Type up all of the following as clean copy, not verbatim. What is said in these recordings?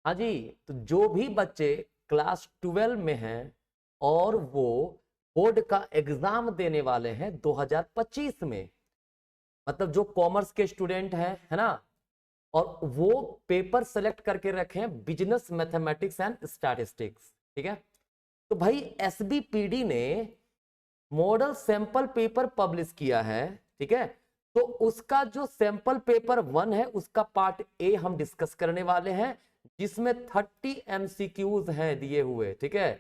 हाँ जी, तो जो भी बच्चे क्लास 12 में हैं और वो बोर्ड का एग्जाम देने वाले हैं 2025 में, मतलब जो कॉमर्स के स्टूडेंट हैं, है ना, और वो पेपर सेलेक्ट करके रखे हैं बिजनेस मैथमेटिक्स एंड स्टैटिस्टिक्स, ठीक है। तो भाई एसबीपीडी ने मॉडल सैंपल पेपर पब्लिश किया है, ठीक है। तो उसका जो सैंपल पेपर 1 है उसका पार्ट ए हम डिस्कस करने वाले हैं, जिसमें 30 एमसीक्यूज हैं दिए हुए, ठीक है।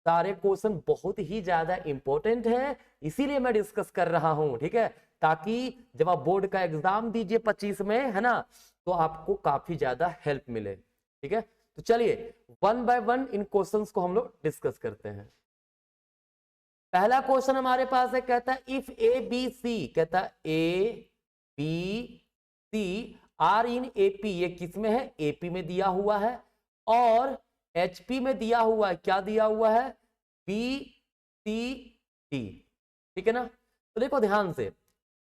सारे क्वेश्चन बहुत ही ज्यादा इंपॉर्टेंट है, इसीलिए मैं डिस्कस कर रहा हूं, ठीक है, ताकि जब आप बोर्ड का एग्जाम दीजिए 25 में, है ना, तो आपको काफी ज्यादा हेल्प मिले, ठीक है। तो चलिए 1 बाय 1 इन क्वेश्चंस को हम लोग डिस्कस करते हैं। पहला क्वेश्चन हमारे पास है, कहता है इफ ए बी सी, कहता है A B C are in AP, ये किस में है, एपी में दिया हुआ है, और एचपी में दिया हुआ है, क्या दिया हुआ है, बी सी डी, ठीक है ना। तो देखो ध्यान से,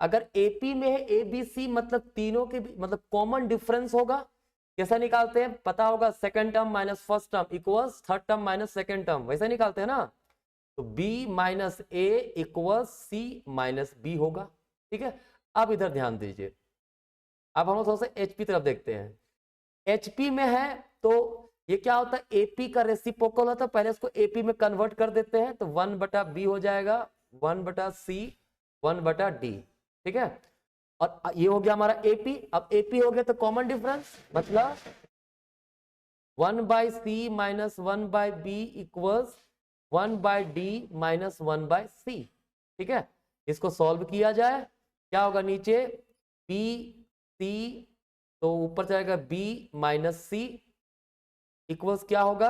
अगर एपी में है ए बी सी, मतलब तीनों के मतलब कॉमन डिफरेंस होगा। कैसा निकालते हैं, पता होगा, second term minus first term equals third term minus second term, वैसे निकालते हैं ना। तो b माइनस ए इक्वल सी माइनस बी होगा, ठीक है। अब इधर ध्यान दीजिए, अब हम लोग थोड़ा सा एचपी तरफ देखते हैं। एचपी में है तो ये क्या होता है, एपी का रेसिप्रोकल होता है, पहले इसको एपी में कन्वर्ट कर देते हैं, तो 1/b हो जाएगा, 1/c 1/d, ठीक है। और ये हो गया हमारा एपी। अब एपी हो गया तो कॉमन डिफरेंस, मतलब 1/c minus 1/b equals 1/d minus 1/c, ठीक है। इसको सॉल्व किया जाए, क्या होगा, नीचे b c, तो ऊपर जाएगा b माइनस c इक्वल्स क्या होगा,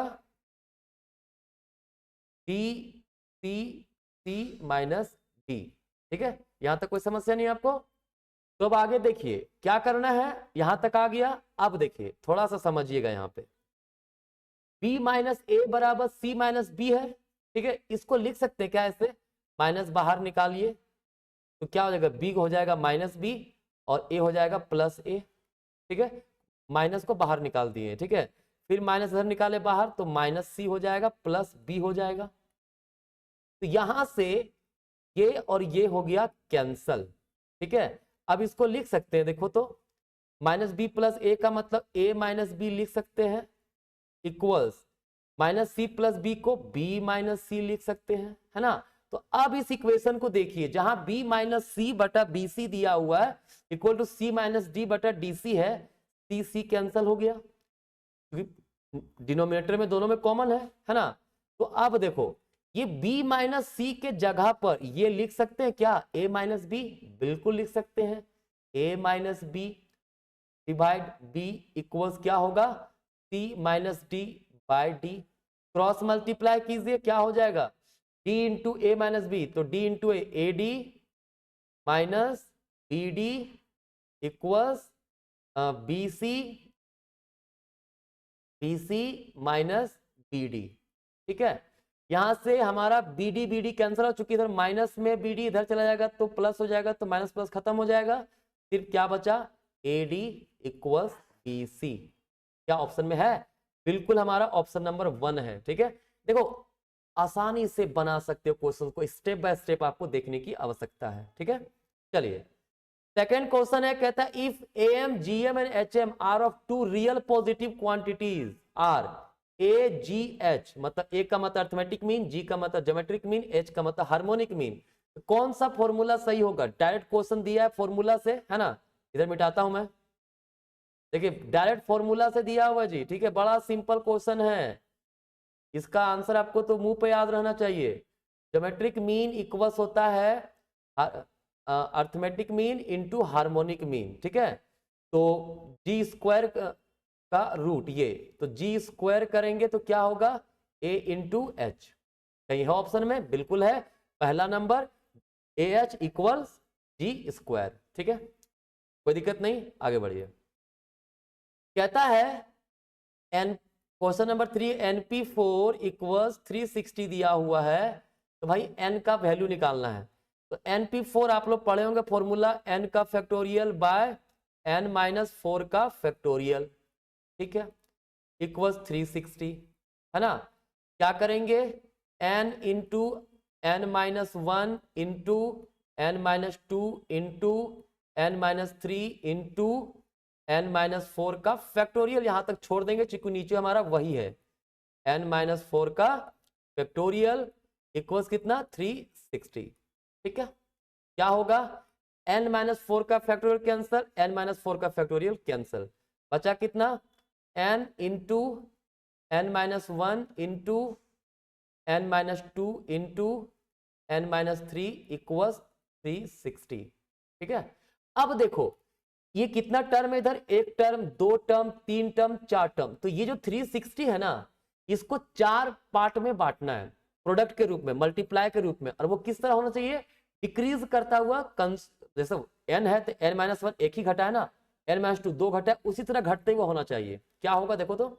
d c c minus d, ठीक है। यहां तक कोई समस्या नहीं आपको। तो अब आगे देखिए क्या करना है, यहां तक आ गया। अब देखिए थोड़ा सा समझिएगा, यहां पे b माइनस ए बराबर c माइनस बी है, ठीक है। इसको लिख सकते हैं क्या ऐसे, माइनस बाहर निकालिए, तो क्या हो जाएगा, b हो जाएगा माइनस बी और a हो जाएगा प्लस ए, ठीक है। माइनस को बाहर निकाल दिए, ठीक है। फिर माइनस इधर निकाले बाहर, तो माइनस सी हो जाएगा प्लस बी हो जाएगा। तो यहां से ये और ये हो गया कैंसल, ठीक है। अब इसको लिख सकते हैं, देखो तो माइनस बी प्लस ए का मतलब a माइनस बी लिख सकते हैं, equals minus C plus B को b माइनस सी लिख सकते हैं, है ना। तो अब इस इक्वेशन को देखिए, जहां b माइनस सी बटा बी सी दिया हुआ है equal to C minus D बटा डी सी है, सी सी कैंसल हो गया, क्योंकि डिनोमिनेटर में दोनों में कॉमन है ना। तो अब देखो ये b माइनस सी के जगह पर ये लिख सकते हैं क्या, a माइनस बी, बिल्कुल लिख सकते हैं, a minus B divide b equals क्या होगा, c minus D by D. Cross multiply कीजिए, क्या हो जाएगा, d into A minus B, तो d into A D minus B D equals B C minus B D, ठीक है। यहां से हमारा बी डी कैंसिल हो चुकी, इधर माइनस में बी डी इधर चला जाएगा तो प्लस हो जाएगा, तो माइनस प्लस खत्म हो जाएगा, फिर क्या बचा, A D equals B C. क्या ऑप्शन में है, बिल्कुल हमारा ऑप्शन नंबर 1 है, ठीक है। देखो आसानी से बना सकते हो क्वेश्चन को, स्टेप बाय स्टेप आपको देखने की आवश्यकता है, ठीक है। चलिए सेकेंड क्वेश्चन है, कहता है if M GM and HM are of two real positive quantities are A G H, मतलब ए का मतलब अर्थमेटिक मीन, जी का मतलब ज्योमेट्रिक मीन, एच का मतलब हार्मोनिक मीन, तो कौन सा फॉर्मूला सही होगा। डायरेक्ट क्वेश्चन दिया है फॉर्मूला से, है ना, इधर मिटाता हूं मैं, देखिए डायरेक्ट फॉर्मूला से दिया हुआ जी, ठीक है। बड़ा सिंपल क्वेश्चन है, इसका आंसर आपको तो मुंह पे याद रहना चाहिए। ज्योमेट्रिक मीन इक्वल्स होता है arithmetic mean into harmonic mean, ठीक है। तो जी स्क्वायर का रूट ये, तो जी स्क्वायर करेंगे तो क्या होगा, ए इंटू एच, कहीं है ऑप्शन में, बिल्कुल है, पहला number A H equals G square, ठीक है, कोई दिक्कत नहीं, आगे बढ़िए। कहता है N, question number 3, NP4 equals 360 दिया हुआ है, तो भाई n का वैल्यू निकालना है। तो NP4 आप लोग पढ़े होंगे फॉर्मूला, n का फैक्टोरियल बाय n माइनस 4 का फैक्टोरियल, ठीक है। इक्वल्स 360, है ना। क्या करेंगे, n into n minus 1 into n minus 2 into n minus 3 into n minus 4 का फैक्टोरियल यहां तक छोड़ देंगे क्योंकि नीचे हमारा वही है, n माइनस 4 का फैक्टोरियल इक्वल्स कितना 360। ठीक है, क्या होगा, n माइनस 4 का फैक्टोरियल कैंसल, n माइनस 4 का फैक्टोरियल कैंसल, बचा कितना n into n minus 1 into n minus 2 into n minus 3 equals 360। ठीक है, अब देखो ये कितना टर्म है इधर, एक टर्म, दो टर्म, तीन टर्म, चार टर्म, तो ये जो 360 है ना, इसको चार पार्ट में बांटना है, प्रोडक्ट के रूप में, मल्टीप्लाई के रूप में, और वो किस तरह होना चाहिए, डिक्रीज करता हुआ, जैसे n है तो n माइनस 1 एक ही घटा है ना, n माइनस 2 दो घटा है, उसी तरह घटते हुए होना चाहिए। क्या होगा देखो तो,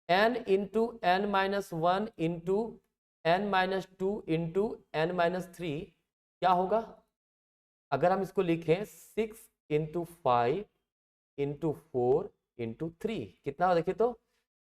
n into n minus 1 into n minus 2 into n minus 3 क्या होगा, अगर हम इसको लिखें 6 इंटू 5 इंटू 4 इंटू 3 कितना हो, देखिए तो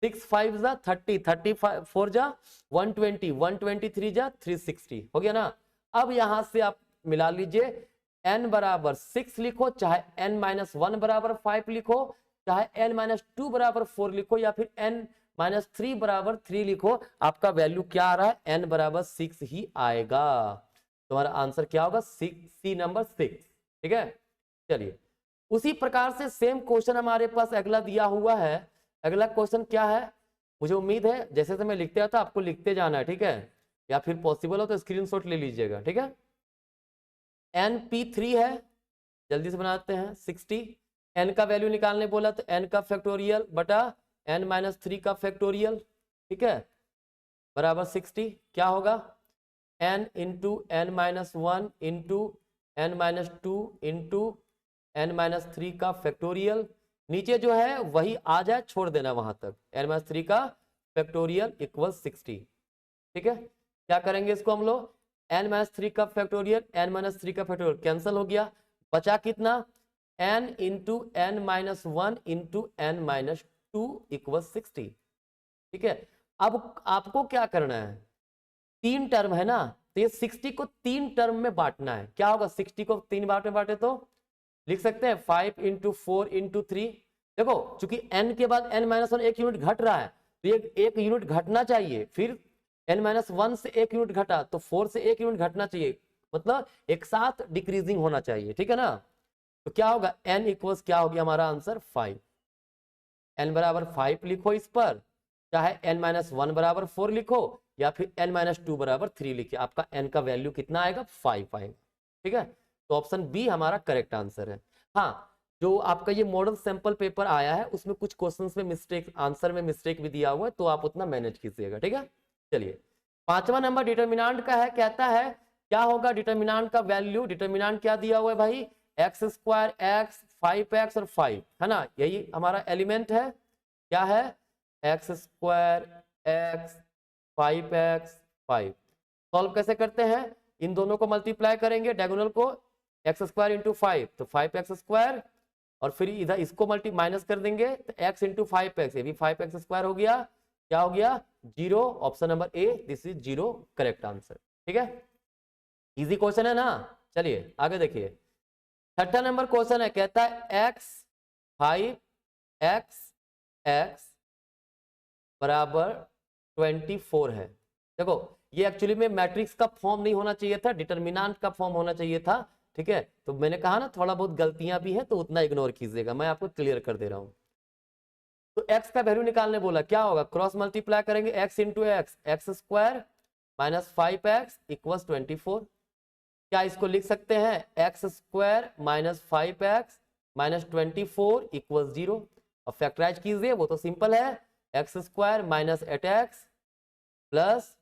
6 5 जा 30, 30 4 जा 120, 123 जा 360 हो गया ना। अब यहां से आप मिला लीजिए, n बराबर 6 लिखो, चाहे n माइनस 1 बराबर 5 लिखो, चाहे n माइनस 2 बराबर 4 लिखो, या फिर n माइनस 3 बराबर 3 लिखो, आपका वैल्यू क्या आ रहा है, n बराबर 6 ही आएगा। तुम्हारा आंसर क्या होगा, सी नंबर 6। ठीक है, चलिए उसी प्रकार से सेम क्वेश्चन हमारे पास अगला दिया हुआ है। अगला क्वेश्चन क्या है, मुझे उम्मीद है जैसे से मैं लिखते आता आपको लिखते जाना है, ठीक है, या फिर पॉसिबल हो तो स्क्रीनशॉट ले लीजिएगा। ठीक है, NP3 है, जल्दी से बनाते हैं, 60, n का वैल्यू निकालने बोला तो n का फैक्टोरियल बटा n माइनस 3 का फैक्टोरियल, ठीक है, बराबर 60। क्या होगा, n into n minus 1 into n minus 2 into n minus 3 का फैक्टोरियल, नीचे जो है वही आ जाए, छोड़ देना वहां तक, n माइनस 3 का फैक्टोरियल इक्वल 60। ठीक है, क्या करेंगे इसको हम लोग, n माइनस 3 का फैक्टोरियल, n माइनस 3 का फैक्टोरियल कैंसिल हो गया, बचा कितना, n into n minus 1 into n minus 2 equal 60। ठीक है, अब आपको क्या करना है, तीन टर्म है ना, तो ये 60 को तीन टर्म में बांटना है। क्या होगा, 60 को तीन बार में बांटे तो लिख सकते हैं 5 इंटू 4 इंटू 3। देखो चूंकि n के बाद n माइनस 1 एक यूनिट घट रहा है, तो ये एक यूनिट घटना चाहिए, फिर n माइनस 1 से एक यूनिट घटा तो 4 से एक यूनिट घटना चाहिए, मतलब एक साथ डिक्रीजिंग होना चाहिए। ठीक है ना, तो क्या होगा, n इक्वल्स क्या हो गया हमारा आंसर 5, n बराबर 5 लिखो इस पर, चाहे n माइनस 1 बराबर 4 लिखो, या फिर n माइनस 2 बराबर 3 लिखिए, आपका n का वैल्यू कितना आएगा, 5 आएगा। ठीक है, तो ऑप्शन बी हमारा करेक्ट आंसर है। हाँ, जो आपका ये मॉडल सैंपल पेपर आया है उसमें कुछ क्वेश्चंस में मिस्टेक, आंसर में मिस्टेक भी दिया हुआ है, तो आप उतना मैनेज कीजिएगा। ठीक है, चलिए पांचवा नंबर डिटर्मिनांट का है, कहता है क्या होगा डिटर्मिनांट का वैल्यू, डिटर्मिनांट क्या दिया हुआ है भाई, एक्स स्क्वायर एक्स 5x और 5, है ना, यही हमारा एलिमेंट है, क्या है, x square x 5x 5। Solve कैसे करते हैं, इन दोनों को मल्टीप्लाई करेंगे, डायगोनल को, एक्स स्क्वायर इंटू 5 तो 5x स्क्वायर, और फिर इधर इसको मल्टी माइनस कर देंगे तो x इंटू 5x, ये भी 5x स्क्वायर हो गया, क्या हो गया, 0। Option number A, this is 0 correct answer. ठीक है, इजी क्वेश्चन है ना। चलिए आगे देखिए, छठा नंबर क्वेश्चन है, कहता है x 5x x बराबर 24 है। देखो ये एक्चुअली में मैट्रिक्स का फॉर्म नहीं होना चाहिए था, डिटर्मिनेंट का फॉर्म होना चाहिए था। ठीक है, तो मैंने कहा ना थोड़ा बहुत गलतियां भी है, तो उतना इग्नोर कीजिएगा, मैं आपको क्लियर कर दे रहा हूं। तो x का वैल्यू निकालने बोला, क्या होगा, क्रॉस मल्टीप्लाई करेंगे, x into x square minus 5x equal 24। क्या इसको लिख सकते हैं, x square minus 5x minus 24 equal 0। अब फैक्टराइज कीजिए, वो तो सिंपल है, x square minus 8x plus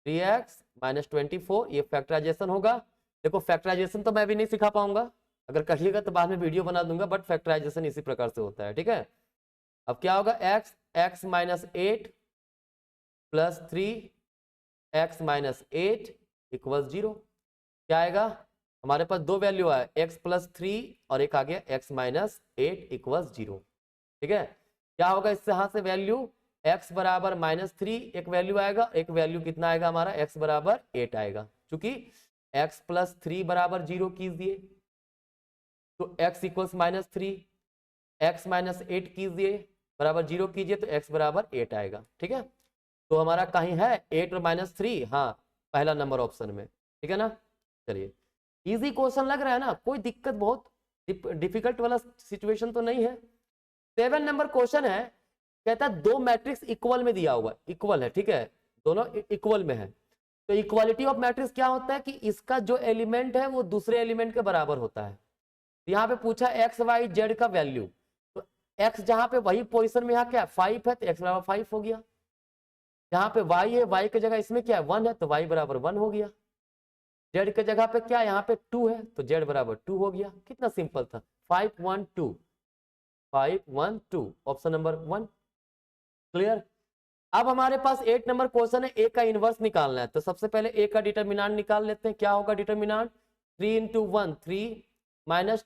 3x minus 24, ये फैक्टराइजेशन होगा। देखो फैक्टराइजेशन तो मैं भी नहीं सिखा पाऊंगा, अगर कहिएगा तो बाद में वीडियो बना दूंगा, बट फैक्टराइजेशन इसी प्रकार से होता है। ठीक है, अब क्या होगा, x minus 8 plus 3x minus 8 equal 0। क्या आएगा, हमारे पास दो वैल्यू है, x प्लस 3 और एक आ गया x माइनस 8 इक्वल 0। ठीक है, क्या होगा इससे यहां से वैल्यू x बराबर -3 एक वैल्यू आएगा, एक वैल्यू कितना आएगा हमारा x बराबर 8 आएगा, क्योंकि x + 3 बराबर 0 कीजिए तो x इक्वल्स -3, x - 8 कीजिए बराबर 0 कीजिए तो x बराबर 8 आएगा। ठीक है, तो हमारा कहीं है 8 और -3, हाँ पहला नंबर ऑप्शन में, ठीक है ना। चलिए इजी क्वेश्चन लग रहा है ना, कोई दिक्कत बहुत डिफिकल्ट वाला सिचुएशन तो नहीं है। 7 नंबर क्वेश्चन है, कहता है दो मैट्रिक्स इक्वल में दिया हुआ, इक्वल है, ठीक है, दोनों इक्वल में है। तो इक्वालिटी ऑफ मैट्रिक्स क्या होता है कि इसका जो एलिमेंट है वो दूसरे एलिमेंट के बराबर होता है। यहाँ पे पूछा एक्स वाई जेड का वैल्यू, तो एक्स जहां पे वही पोजीशन में यहाँ क्या 5 है तो एक्स बराबर 5 हो गया। जहां पे वाई है, वाई की जगह इसमें क्या है 1 है तो वाई बराबर 1 हो गया। जेड की जगह पे क्या यहाँ पे 2 है तो जेड बराबर 2 हो गया। कितना सिंपल था, 5 1 2, 5 1 2, ऑप्शन नंबर 1 क्लियर। अब हमारे पास 8 नंबर क्वेश्चन है, ए का इनवर्स निकालना है। तो सबसे पहले ए का डिटरमिनेंट निकाल लेते हैं। क्या होगा डिटरमिनेंट, 3 × 1 3 माइनस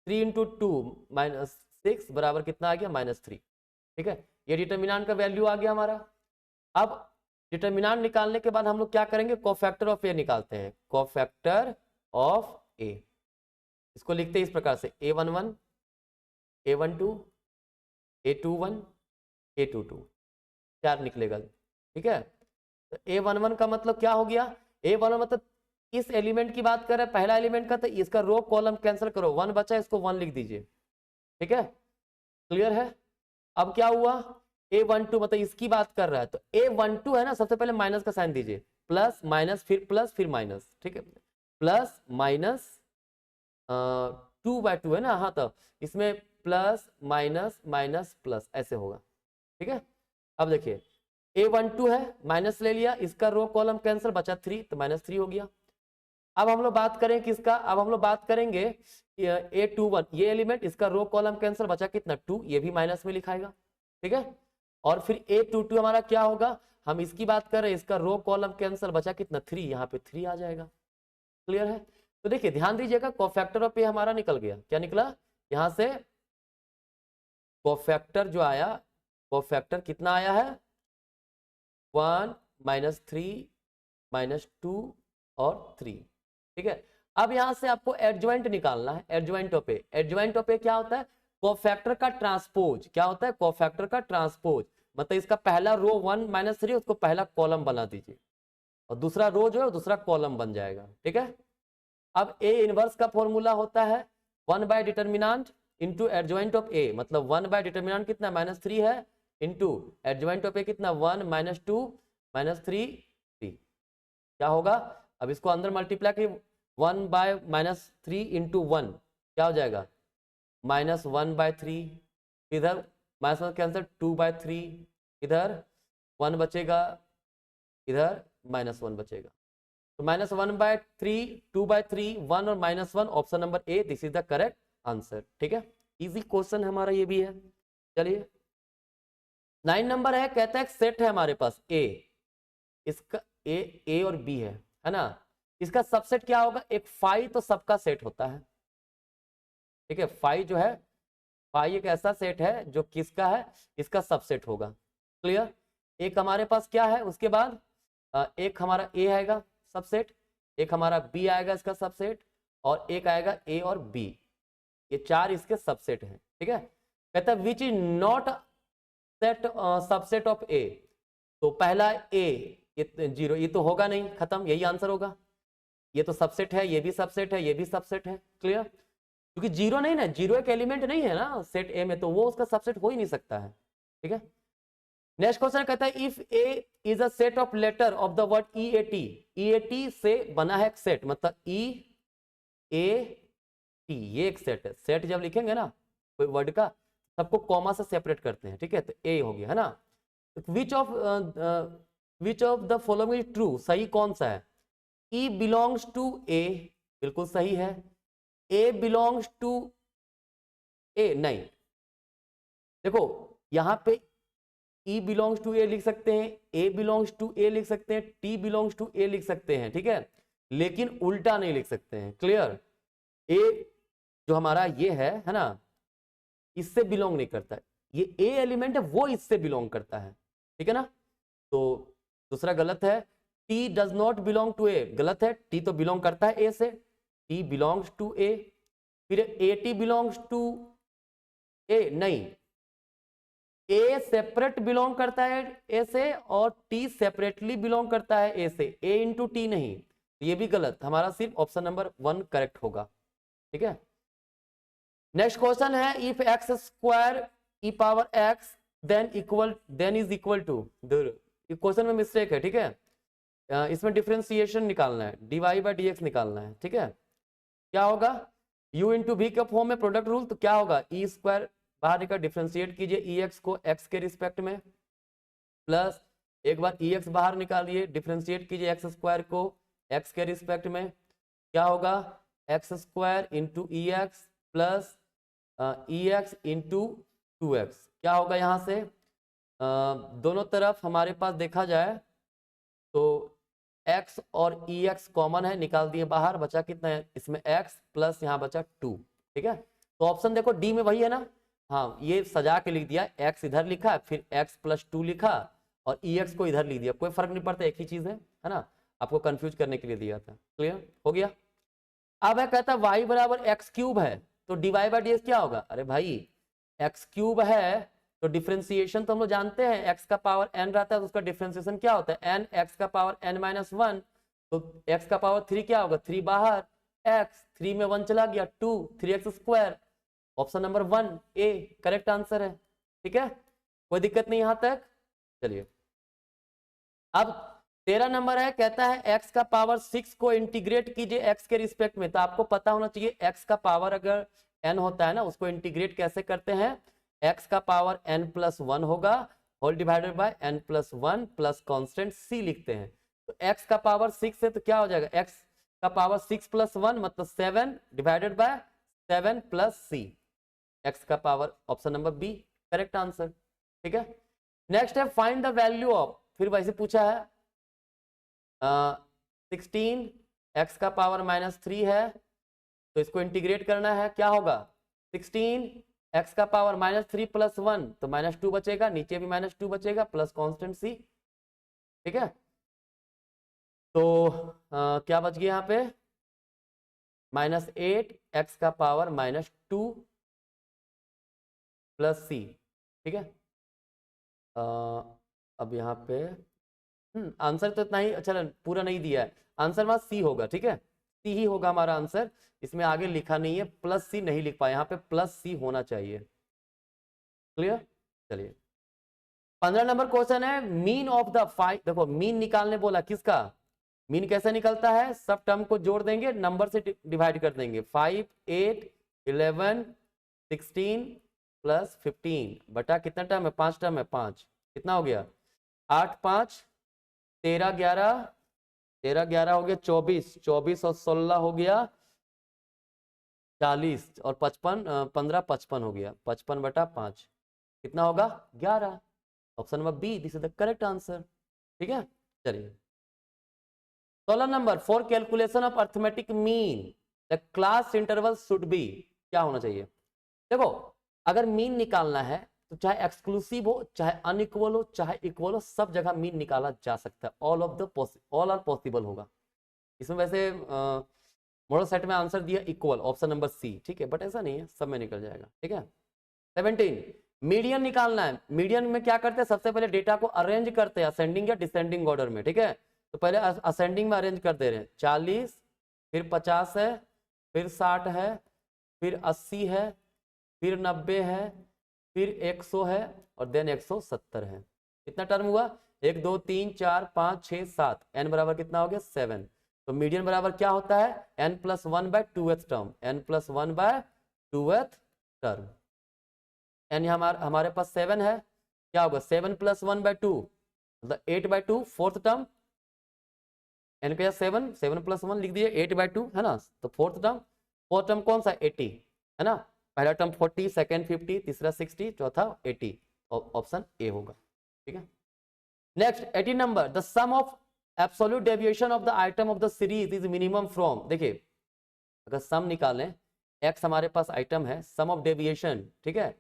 3 × 2 -6 बराबर कितना आ गया -3। ठीक है, ये डिटरमिनेंट का वैल्यू आ गया हमारा। अब डिटरमिनेंट निकालने के बाद हम लोग क्या करेंगे, कोफैक्टर ऑफ ए निकालते हैं। कोफैक्टर ऑफ ए, इसको लिखते हैं इस प्रकार से a11 a12 a21 a22, 4 निकलेगा। ठीक है, तो a11 का मतलब क्या हो गया, a11 मतलब इस एलिमेंट की बात कर रहे हैं, पहला एलिमेंट का, तो इसका रो कॉलम कैंसिल करो, 1 बचा, इसको 1 लिख दीजिए। ठीक है, क्लियर है। अब क्या हुआ, a12 मतलब इसकी बात कर रहा है, तो a12 है ना, सबसे पहले माइनस का साइन दीजिए, प्लस माइनस फिर प्लस फिर माइनस। ठीक है, प्लस माइनस 2/2 है ना, हाँ, तो इसमें प्लस माइनस माइनस प्लस ऐसे होगा। ठीक है, अब देखिए a12 है, माइनस ले लिया, इसका रो कॉलम कैंसिल, बचा 3 तो -3 हो गया। अब हम लोग बात करें किसका, अब हम लोग बात करेंगे a21, ये एलिमेंट, इसका रो कॉलम कैंसिल, बचा कितना 2, ये भी माइनस में लिखाएगा। ठीक है, और फिर a22 हमारा क्या होगा, हम इसकी बात कर रहे हैं, इसका रो कॉलम कैंसिल, बचा कितना 3, यहाँ पे 3 आ जाएगा। क्लियर है। तो देखिए ध्यान दीजिएगा, कोफैक्टर ऑफ ए हमारा निकल गया, क्या निकला यहां से, कोफैक्टर जो आया, कोफैक्टर कितना आया है 1 -3 -2 और 3। ठीक है, अब यहां से आपको एडजॉइंट निकालना है, adjoint of A. Adjoint of A क्या होता है, कोफैक्टर का ट्रांसपोज। क्या होता है, कोफैक्टर का ट्रांसपोज, मतलब इसका पहला रो 1 -3, उसको पहला कॉलम बना दीजिए, और दूसरा रो जो है दूसरा कॉलम बन जाएगा। ठीक है, अब ए इनवर्स का फॉर्मूला होता है 1 डिटरमिनेंट इंटू एडजॉइंट ऑफ ए, मतलब 1 डिटरमिनेंट कितना -3 है, इंटू एडजॉइंट ऑफ ए कितना 1 -2 -3 3। क्या होगा, अब इसको अंदर मल्टीप्लाई करिए, 1/-3 इंटू 1 क्या हो जाएगा -1/3, इधर -1 कैंसिल 2/3, इधर 1 बचेगा, इधर -1 बचेगा, तो -1/3 2/3 1 और -1, option number A, this is the correct answer. ठीक है, इजी क्वेश्चन हमारा ये भी है। चलिए 9 नंबर है, कहता है सेट है हमारे पास ए, इसका ए और बी है ना, इसका सबसेट क्या होगा, एक फाई तो सबका सेट होता है। ठीक है, फाई जो है, फाई एक ऐसा सेट है जो किसका है, इसका सबसेट होगा। क्लियर, एक हमारे पास क्या है, उसके बाद एक हमारा ए आएगा सबसेट, एक हमारा बी आएगा इसका सबसेट, और एक आएगा ए और बी, ये 4 इसके सबसेट हैं। ठीक है, कहता है which is not set subset of A, तो पहला ए 0, ये तो होगा नहीं, खत्म, यही आंसर होगा। ये तो सबसेट है, ये भी सबसेट है, ये भी सबसेट है। क्लियर, क्योंकि 0 नहीं ना, 0 एक एलिमेंट नहीं है ना सेट ए में, तो वो उसका सबसेट हो ही नहीं सकता है। ठीक है, नेक्स्ट क्वेश्चन कहता है if A is a set of letter of the word EAT, EAT से बना है एक सेट, मतलब EAT ये एक सेट है। सेट जब लिखेंगे ना कोई वर्ड का, सबको कॉमा से सेपरेट करते हैं। ठीक है, तो ए हो गया है ना। Which of the following is true, सही कौन सा है, E बिलोंग्स टू ए, बिल्कुल सही है। A बिलोंग्स टू ए, नहीं, देखो यहां पे E बिलोंग्स टू ए लिख सकते हैं, A बिलोंग्स टू ए लिख सकते हैं, T बिलोंग्स टू ए लिख सकते हैं। ठीक है, लेकिन उल्टा नहीं लिख सकते हैं। क्लियर, ए जो हमारा ये है ना, इससे बिलोंग नहीं करता है, ये ए एलिमेंट है वो इससे बिलोंग करता है, ठीक है ना। तो दूसरा गलत है, T does not belong to A, गलत है, टी तो बिलोंग करता है ए से, टी बिलोंग्स टू ए। फिर ए टी बिलोंग्स टू ए, नहीं, ए सेपरेट बिलोंग करता है ए से और टी सेपरेटली बिलोंग करता है ए से, ए इंटू टी नहीं, ये भी गलत, हमारा सिर्फ ऑप्शन नंबर 1 करेक्ट होगा, ठीक है। नेक्स्ट क्वेश्चन है, if X square E power X then is equal to, question में मिस्टेक है, ठीक है। इसमें डिफरेंशिएशन निकालना है, डीवाई बाई डी एक्स निकालना है, ठीक है। क्या होगा, u इंटू वी के फॉर्म में प्रोडक्ट रूल, तो क्या होगा, ई स्क्वायर बाहर निकल, डिफरेंशिएट कीजिए ई एक्स को एक्स के रिस्पेक्ट में, प्लस एक बार ई एक्स बाहर निकालिए, डिफरेंशिएट कीजिए एक्स स्क्वायर को एक्स के रिस्पेक्ट में, क्या होगा, एक्स स्क्वायर इंटू ई एक्स प्लस ई एक्स इंटू 2x, क्या होगा यहाँ से, दोनों तरफ हमारे पास देखा जाए तो x और ई एक्स कॉमन है, निकाल दिए बाहर, बचा कितना है इसमें x प्लस यहाँ बचा 2, ठीक है। तो ऑप्शन देखो डी में वही है ना, हाँ ये सजा के लिख दिया, x इधर लिखा फिर x प्लस 2 लिखा और ई एक्स को इधर लिख दिया, कोई फर्क नहीं पड़ता, एक ही चीज है ना, आपको कंफ्यूज करने के लिए दिया था, क्लियर हो गया। अब है कहता है y बराबर एक्स क्यूब है, तो डीवाई बाई डी एक्स क्या होगा, अरे भाई एक्स क्यूब है तो डिफरेंशिएशन तो हम लोग जानते हैं x का पावर n रहता है तो उसका डिफरेंशिएशन क्या होता है n, x का पावर n माइनस 1, तो x का पावर 3 क्या होगा, 3 बाहर, x 3 में 1 चला गया 2, 3x square, option number 1 A correct answer है, ठीक है, कोई दिक्कत नहीं यहां तक। चलिए अब 13 नंबर है, कहता है x का पावर 6 को इंटीग्रेट कीजिए x के रिस्पेक्ट में, तो आपको पता होना चाहिए x का पावर अगर n होता है ना उसको इंटीग्रेट कैसे करते हैं, x का पावर n प्लस 1 होगा whole divided by n plus 1 plus constant c लिखते हैं, तो x का पावर 6 है तो क्या हो जाएगा, x का पावर 6 प्लस 1 मतलब 7 divided by 7 plus c, x का power option number B correct answer, ठीक है। नेक्स्ट है फाइंड द वैल्यू ऑफ, फिर वैसे पूछा है 16 x का पावर -3 है तो इसको इंटीग्रेट करना है, क्या होगा 16 x का पावर -3 प्लस 1 तो -2 बचेगा, नीचे भी -2 बचेगा प्लस कांस्टेंट c, ठीक है। तो क्या बच गया यहाँ पे -8 x का पावर -2 प्लस c, ठीक है। अब यहाँ पे आंसर तो इतना ही, अच्छा पूरा नहीं दिया है, आंसर वहां सी होगा, ठीक है, सी ही होगा हमारा आंसर, इसमें आगे लिखा नहीं है, प्लस सी नहीं लिख पाया, यहाँ पे प्लस सी होना चाहिए, क्लियर। चलिए 15 नंबर क्वेश्चन है, मीन ऑफ द 5, देखो मीन निकालने बोला, किसका मीन कैसे निकलता है, सब टर्म को जोड़ देंगे नंबर से डिवाइड कर देंगे, 5 8 11 16 प्लस 15 बटा कितना टर्म है, 5 टर्म है, 5 कितना हो गया 8 5 13 11 13 11 हो गया 24 24 और 16 हो गया 40 और 55 15 55 हो गया 55 बटा 5 कितना होगा 11, option number B this is the correct answer, ठीक है। चलिए 16 number, for calculation of arithmetic mean the class interval should be, क्या होना चाहिए, देखो अगर मीन निकालना है तो चाहे एक्सक्लूसिव हो चाहे अनइक्वल हो चाहे इक्वल हो, सब जगह मीन निकाला जा सकता है, ऑल आर पॉसिबल होगा। इसमें वैसे मॉडल सेट में आंसर दिया इक्वल, ऑप्शन नंबर सी, ठीक है, बट ऐसा नहीं है, सब में निकल जाएगा, ठीक है। 17 मीडियन निकालना है, मीडियन में क्या करते हैं, सबसे पहले डेटा को अरेंज करते हैं असेंडिंग या डिसेंडिंग ऑर्डर में, ठीक है, तो पहले असेंडिंग में अरेंज कर दे रहे हैं, 40 फिर 50 है फिर 60 है फिर 80 है फिर 90 है फिर 100 है और देन 170 है, कितना टर्म हुआ 1 2 3 4 5 6 7, n बराबर कितना हो गया 7, तो मीडियन बराबर क्या होता है n plus 1 by 2th term, n plus 1 by 2th term, n हमारे पास 7 है, क्या होगा 7 प्लस 1 बाय 2 मतलब 8 बाय 2 4th टर्म, n का 7 7 प्लस 1 लिख दिए 8 बाय 2 है ना, तो 4th टर्म कौन सा 80 है ना, पहला टर्म 40 सेकंड 50 तीसरा 60 चौथा 80, ऑप्शन ए होगा, ठीक है। Next 18 number, the sum of absolute deviation of the item of the series is minimum from, देखिए अगर सम निकालें x हमारे पास आइटम है, सम ऑफ डेविएशन, ठीक है,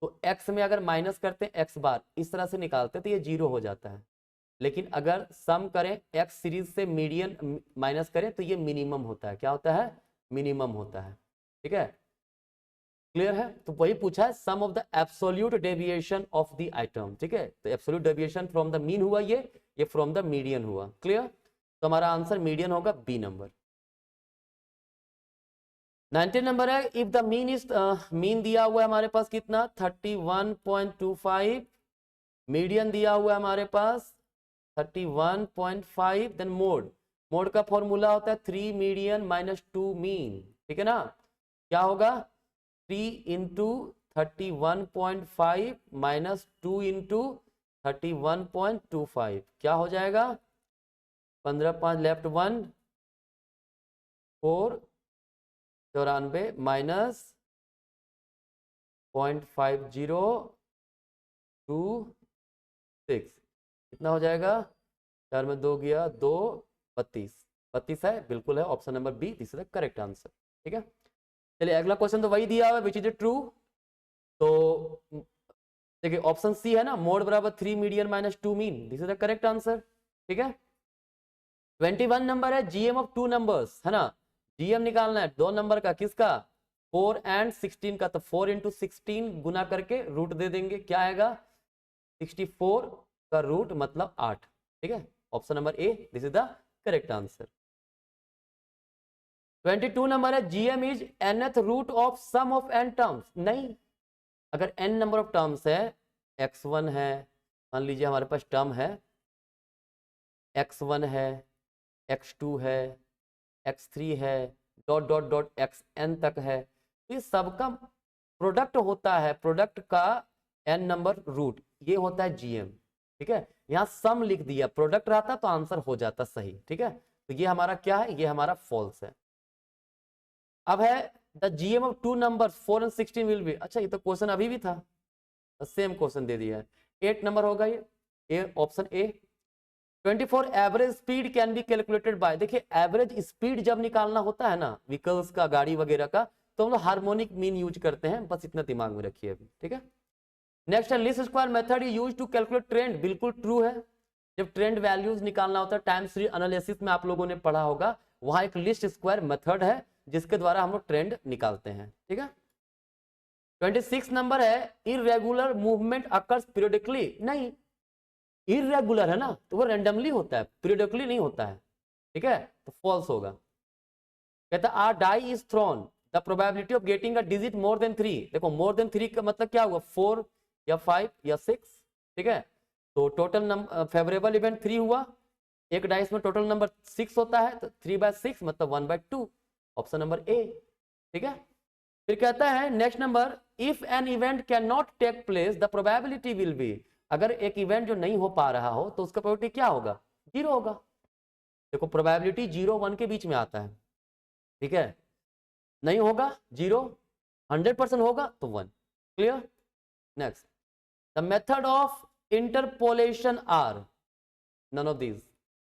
तो x में अगर माइनस करते हैं x बार इस तरह से निकालते हैं तो ये 0 हो जाता है, लेकिन अगर सम करें x सीरीज से मीडियन माइनस करें तो ये मिनिमम होता है। क्या होता है? मिनिमम होता है। ठीक है, क्लियर है? तो वही पूछा है, sum of the absolute deviation of the item. ठीक है, तो absolute deviation from the mean हुआ, ये फ्रॉम द मीडियन हुआ। क्लियर? तो हमारा आंसर मीडियन होगा, बी नंबर। 19 नंबर है, if the mean is, mean दिया हुआ है हमारे पास कितना 31.25, मीडियन दिया हुआ है हमारे पास 31.5, देन मोड, मोड का फॉर्मूला होता है 3 मीडियन माइनस 2 मीन। ठीक है ना, क्या होगा 3 इंटू 31.5 माइनस 2 इंटू 31.25, क्या हो जाएगा 15 5 लेफ्ट 1 4 94 माइनस 0.5026, कितना हो जाएगा 4 में 2 गया 2, 32, 32 है, बिल्कुल है, option number B this is the correct answer. ठीक है, चलिए अगला क्वेश्चन तो वही दिया हुआ है विच इज ट्रू। तो देखिए ऑप्शन सी है ना, मोड बराबर 3 median minus 2 mean, this is the correct answer. ठीक है, 21 नंबर है, जीएम ऑफ 2 नंबर्स है ना, जीएम निकालना है 2 नंबर का, किसका 4 एंड 16 का, तो 4 इंटू 16 गुना करके रूट दे देंगे, क्या आएगा 64 का रूट मतलब 8। ठीक है, option number A this is the correct answer. 22 number है, GM is nth root of sum of n terms. नहीं, अगर n नंबर ऑफ टर्म्स है, x1 है, मान लीजिए हमारे पास टर्म है x1 है, x2 है, x3 है, डॉट डॉट डॉट xn तक है, तो ये सबका प्रोडक्ट होता है, प्रोडक्ट का n नंबर रूट, ये होता है जीएम। ठीक है, यहाँ सम लिख दिया, प्रोडक्ट रहता तो आंसर हो जाता सही। ठीक है, तो ये हमारा क्या है, ये हमारा फॉल्स है। अब है the GM of 2 number 4 and 16 will be, अच्छा ये तो क्वेश्चन अभी भी था, सेम क्वेश्चन दे दिया है, 8 नंबर होगा ये option A. 24 average speed can be calculated by, देखिए एवरेज स्पीड जब निकालना होता है ना व्हीकल्स का, गाड़ी वगैरह का, तो हम लोग हार्मोनिक मीन यूज करते हैं, बस इतना दिमाग में रखिए अभी। ठीक है, नेक्स्ट है least square method use to calculate trend, बिल्कुल ट्रू है, जब ट्रेंड वैल्यूज निकालना होता है टाइम सीरीज एनालिसिस में आप लोगों ने पढ़ा होगा, वहां एक लिस्ट स्क्वायर मेथड है जिसके द्वारा हम लोग ट्रेंड निकालते हैं। ठीक है, 26 नंबर है, इरेगुलर मूवमेंट अकर्स पीरियडिकली, नहीं इरेगुलर है ना, तो वो रैंडमली होता है, पीरियडिकली नहीं होता है। ठीक है, तो फॉल्स होगा। कहता a die is thrown, the probability of getting a digit more than 3, देखो मोर देन 3 का मतलब क्या हुआ 4 या 5 या 6। ठीक है, तो टोटल नंबर फेवरेबल इवेंट 3 हुआ, एक डाइस में टोटल नंबर 6 होता है, तो 3/6 मतलब 1/2, ऑप्शन नंबर ए। ठीक है, फिर कहता है next number, if an event can not take place the probability will be, अगर एक इवेंट जो नहीं हो पा रहा हो तो उसका प्रोबेबिलिटी क्या होगा 0 होगा। देखो प्रोबेबिलिटी 0 1 के बीच में आता है। ठीक है, नहीं होगा 0, 100% होगा तो 1। Clear, next the method of interpolation are, none of these,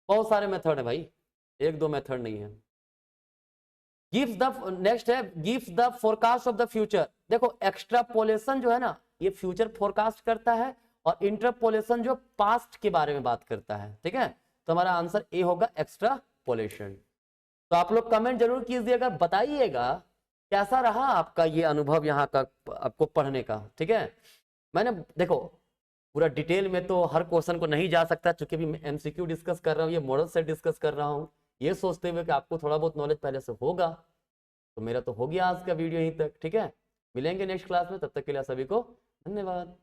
बहुत सारे मेथड है भाई, एक दो मेथड नहीं है। गिव्स द, नेक्स्ट है gives the forecast of the future, देखो एक्स्ट्रापोलेशन जो है ना ये फ्यूचर फोरकास्ट करता है, और इंटरपोलेशन जो पास्ट के बारे में बात करता है। ठीक है, तो हमारा आंसर ए होगा एक्स्ट्रापोलेशन। तो आप लोग कमेंट जरूर कीजिएगा, बताइएगा कैसा रहा आपका ये अनुभव यहाँ का आपको पढ़ने का। ठीक है, मैंने देखो पूरा डिटेल में तो हर क्वेश्चन को नहीं जा सकता, चूंकि भी मैं एमसीक्यू डिस्कस कर रहा हूँ, ये मॉडल से डिस्कस कर रहा हूँ, ये सोचते हुए कि आपको थोड़ा बहुत नॉलेज पहले से होगा। तो मेरा तो हो गया आज का वीडियो यहीं तक। ठीक है, मिलेंगे नेक्स्ट क्लास में, तब तक के लिए सभी को धन्यवाद।